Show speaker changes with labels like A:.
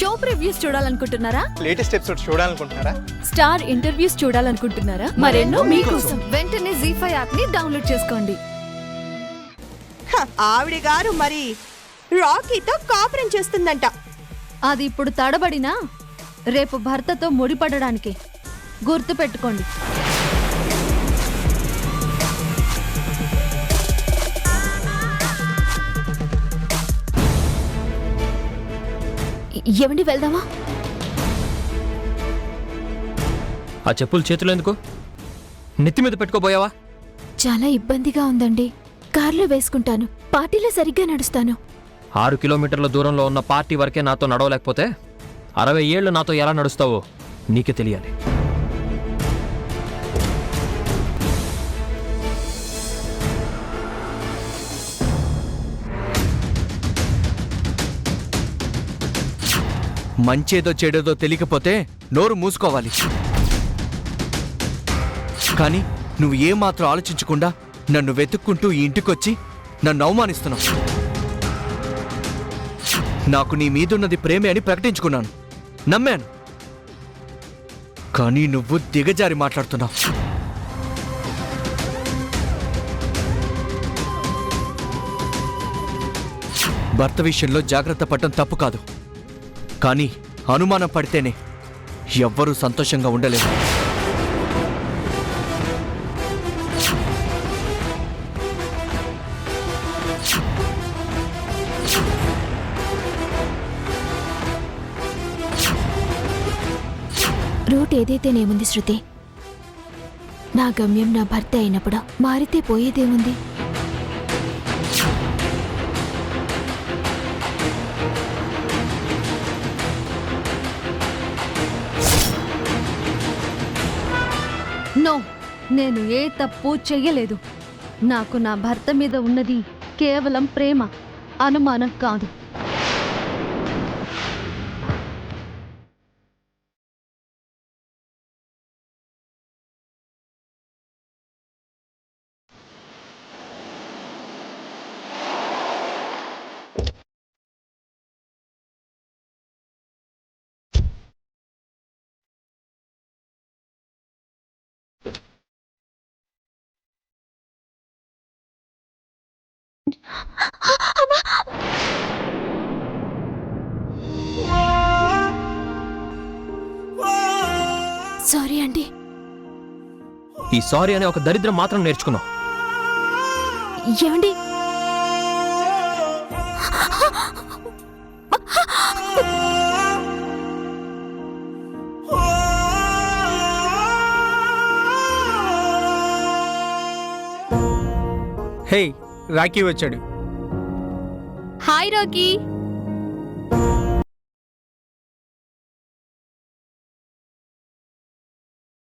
A: Show previews చూడాలనుకుంటున్నారా?
B: Latest episode చూడాలనుకుంటున్నారా?
A: Star interviews చూడాలనుకుంటున్నారా? మరెన్నో మీకోసం వెంటనే ZEE5 యాప్ ని డౌన్లోడ్ చేసుకోండి.
C: ఆవిడ గారు మరి రాకీతో కాపురం చేస్తుందంట.
A: అది ఇప్పుడు తడబడినా రేపు భర్తతో ముడిపడడానికి. గుర్తు పెట్టుకోండి. ఏమండి, వెళ్దామా?
D: ఆ చెప్పులు చేతులు ఎందుకు? నెత్తి మీద పెట్టుకోబోయావా?
A: చాలా ఇబ్బందిగా ఉందండి. కార్లో వేసుకుంటాను, పార్టీలో సరిగ్గా నడుస్తాను.
D: 6 కిలోమీటర్ల దూరంలో ఉన్న పార్టీ వరకే నాతో నడవలేకపోతే 60 ఏళ్ళు నాతో ఎలా నడుస్తావో నీకే తెలియాలి.
E: మంచేదో చెడేదో తెలియకపోతే నోరు మూసుకోవాలి. కానీ నువ్వు ఏమాత్రం ఆలోచించకుండా నన్ను వెతుక్కుంటూ ఈ ఇంటికొచ్చి నన్ను అవమానిస్తున్నావు. నాకు నీ మీదున్నది ప్రేమే అని ప్రకటించుకున్నాను, నమ్మాను. కానీ నువ్వు దిగజారి మాట్లాడుతున్నావు. భర్త విషయంలో జాగ్రత్త పడటం తప్పు కాదు, కానీ అనుమానం పడితేనే ఎవ్వరూ సంతోషంగా ఉండలేరు.
A: రూట్ ఏదైతేనేముంది శృతి, నా గమ్యం నా భర్త అయినప్పుడు మారితే పోయేదేముంది? నో, నేను ఏ తప్పు చెయ్యలేదు. నాకు నా భర్త మీద ఉన్నది కేవలం ప్రేమ, అనుమానం కాదు. సారీ అండి.
D: ఈ సారీ అనే ఒక దరిద్రం మాత్రం నేర్చుకున్నావు.
A: ఏమండి,
B: హే, రాకీ వచ్చాడు.
A: Hi Rocky.